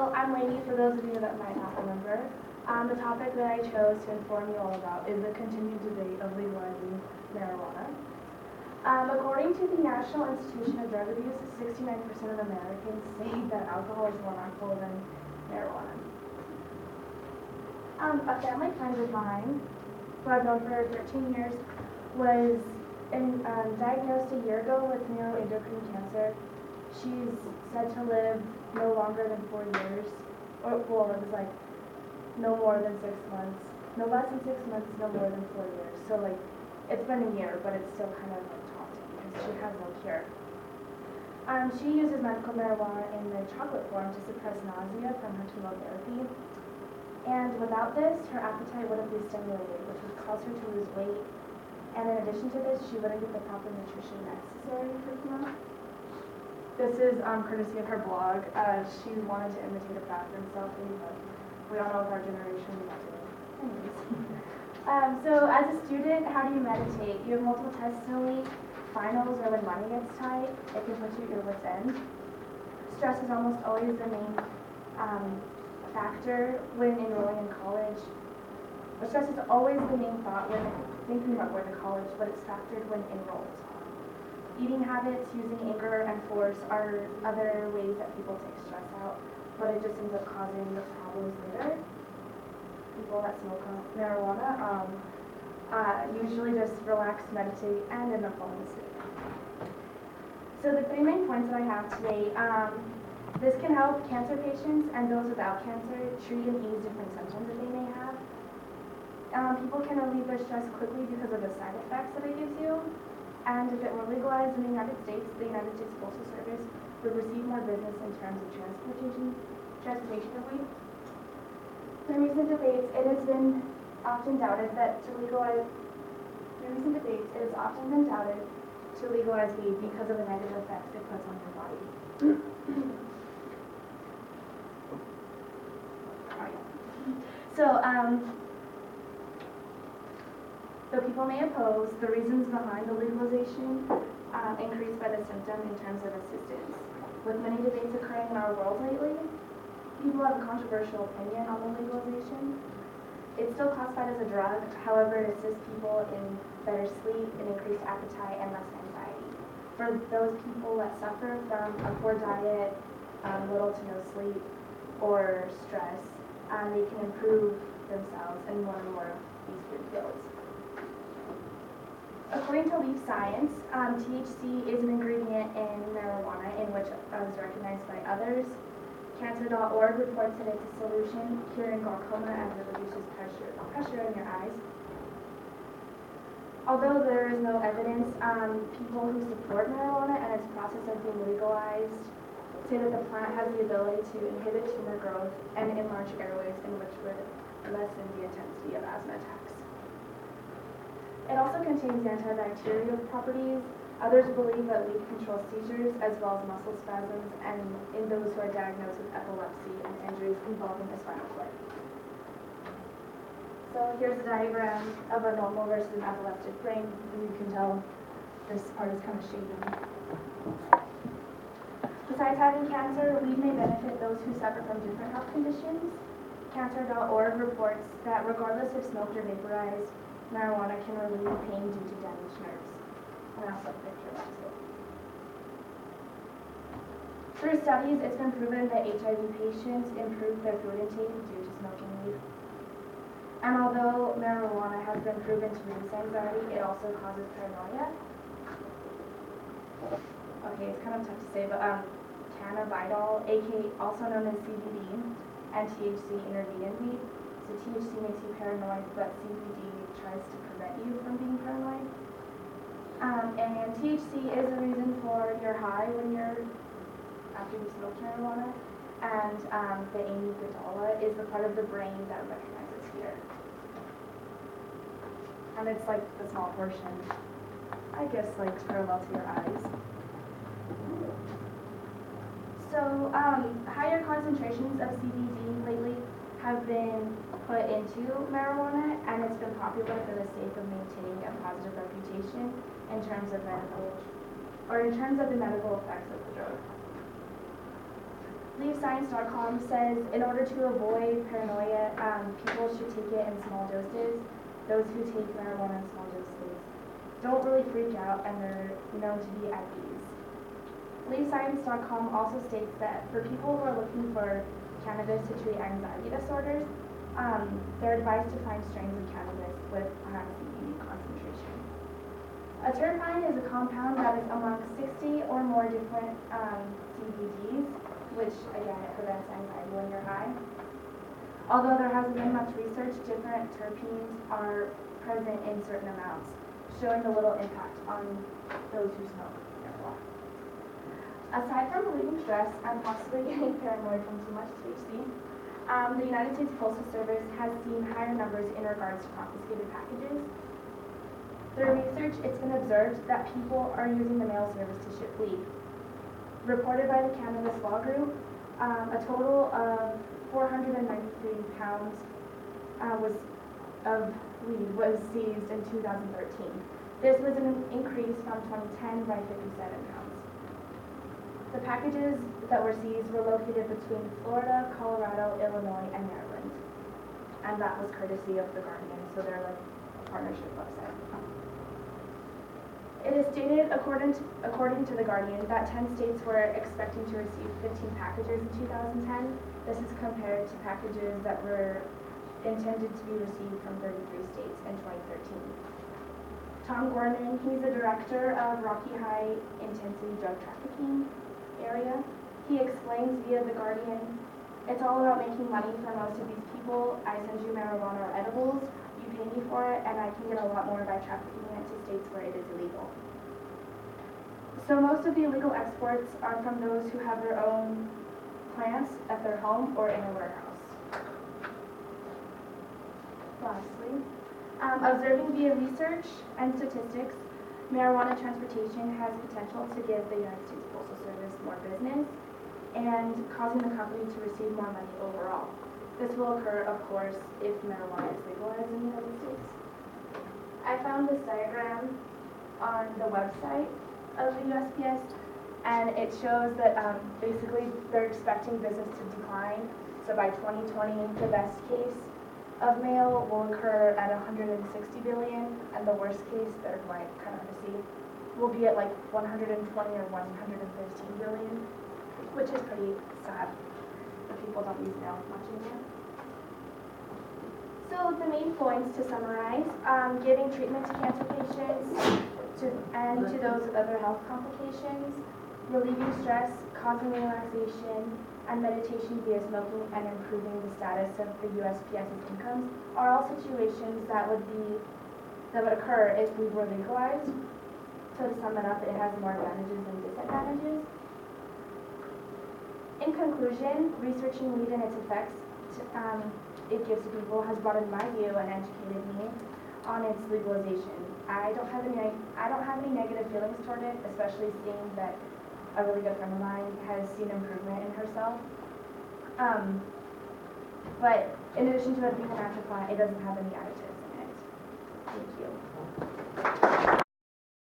So I'm Lainey, for those of you that might not remember. The topic that I chose to inform you all about is the continued debate of legalizing marijuana. According to the National Institution of Drug Abuse, 69% of Americans say that alcohol is more harmful than marijuana. A family friend of mine, who I've known for 13 years, was diagnosed a year ago with neuroendocrine cancer. She's said to live no longer than 4 years, or well, it was like no more than 6 months, no less than 6 months, no more than 4 years. So like, it's been a year, but it's still kind of like taunting because she has no cure. She uses medical marijuana in the chocolate form to suppress nausea from her chemotherapy. And without this, her appetite wouldn't be stimulated, which would cause her to lose weight. And in addition to this, she wouldn't get the proper nutrition necessary for chemo. This is courtesy of her blog. She wanted to imitate a bathroom selfie, but we all know of our generation, we don't do it. Anyways. So as a student, how do you meditate? You have multiple tests in a week, finals, or when money gets tight, it can put you at your wit's end. Stress is almost always the main factor when enrolling in college. Stress is always the main thought when thinking about going to college, but it's factored when enrolled. Eating habits, using anger and force are other ways that people take stress out, but it just ends up causing the problems later. People that smoke marijuana usually just relax, meditate, and end up falling asleep. So the 3 main points that I have today, this can help cancer patients and those without cancer treat and ease different symptoms that they may have. People can relieve their stress quickly because of the side effects that it gives you. And if it were legalized in the United States Postal Service would receive more business in terms of transportation. In recent debates, it has been often doubted that to legalize. In recent debates, it has often been doubted to legalize weed because of the negative effects it puts on your body. Though people may oppose, the reasons behind the legalization increased by the symptom in terms of assistance. With many debates occurring in our world lately, people have a controversial opinion on the legalization. It's still classified as a drug, however, it assists people in better sleep, and increased appetite, and less anxiety. For those people that suffer from a poor diet, little to no sleep, or stress, they can improve themselves in more and more of these good fields. According to Leaf Science, THC is an ingredient in marijuana in which is recognized by others. Cancer.org reports that it's a solution curing glaucoma as it reduces pressure in your eyes. Although there is no evidence, people who support marijuana and its process of being legalized say that the plant has the ability to inhibit tumor growth and enlarge airways, in which would lessen the intensity of asthma attacks. It also contains antibacterial properties. Others believe that leaf controls seizures as well as muscle spasms, and in those who are diagnosed with epilepsy and injuries involving the spinal cord. So here's a diagram of a normal versus an epileptic brain. As you can tell, this part is kind of shaded. Besides having cancer, weed may benefit those who suffer from different health conditions. Cancer.org reports that regardless if smoked or vaporized, marijuana can relieve pain due to damaged nerves. And I also have a picture of that too. Through studies, it's been proven that HIV patients improve their food intake due to smoking weed. And although marijuana has been proven to reduce anxiety, it also causes paranoia. Okay, it's kind of tough to say, but cannabidiol, also known as CBD, and THC intervene in weed. So THC makes you paranoid, but CBD tries to prevent you from being paranoid. And THC is the reason for your high after you smoke marijuana. And the amygdala is the part of the brain that recognizes fear. And it's like the small portion, I guess, like parallel to your eyes. So higher concentrations of CBD lately have been put into marijuana, and it's been popular for the sake of maintaining a positive reputation in terms of the medical effects of the drug. LeaveScience.com says in order to avoid paranoia, people should take it in small doses. Those who take marijuana in small doses don't really freak out and they're known to be at ease. LeaveScience.com also states that for people who are looking for cannabis to treat anxiety disorders, they're advised to find strains of cannabis with a high CBD concentration. A terpene is a compound that is among 60 or more different CBDs, which again, it prevents anxiety when you're high. Although there hasn't been much research, different terpenes are present in certain amounts, showing a little impact on those who smoke marijuana. Aside from relieving stress and possibly getting paranoid from too much THC, the United States Postal Service has seen higher numbers in regards to confiscated packages. Through research, it's been observed that people are using the mail service to ship weed. Reported by the Cannabis Law Group, a total of 493 pounds of weed was seized in 2013. This was an increase from 2010 by 57 pounds. The packages that were seized were located between Florida, Colorado, Illinois, and Maryland. And that was courtesy of The Guardian, so they're like a partnership website. It is stated, according to The Guardian, that 10 states were expecting to receive 15 packages in 2010. This is compared to packages that were intended to be received from 33 states in 2013. Tom Gorman, he's the director of Rocky High Intensity Drug Trafficking area. He explains via The Guardian, it's all about making money for most of these people. I send you marijuana or edibles, you pay me for it, and I can get a lot more by trafficking it to states where it is illegal. So most of the illegal exports are from those who have their own plants at their home or in a warehouse. Lastly, observing via research and statistics, marijuana transportation has potential to give the United States Postal Service more business and causing the company to receive more money overall. This will occur, of course, if marijuana is legalized in the United States. I found this diagram on the website of the USPS, and it shows that basically they're expecting business to decline. So by 2020, the best case of mail will occur at 160 billion, and the worst case, they're like kind of to see, will be at like 120 or 115 billion, which is pretty sad that people don't use mail much anymore. So the main points to summarize, giving treatment to cancer patients and to those with other health complications, relieving stress, causing relaxation, and meditation via smoking and improving the status of the USPS's incomes are all situations that would occur if we were legalized. So to sum it up, it has more advantages than disadvantages. In conclusion, researching weed and its effects it gives to people has broadened my view and educated me on its legalization. I don't have any negative feelings toward it, especially seeing that a really good friend of mine has seen improvement in herself. But in addition to it being a natural plant, it doesn't have any additives in it. Thank you.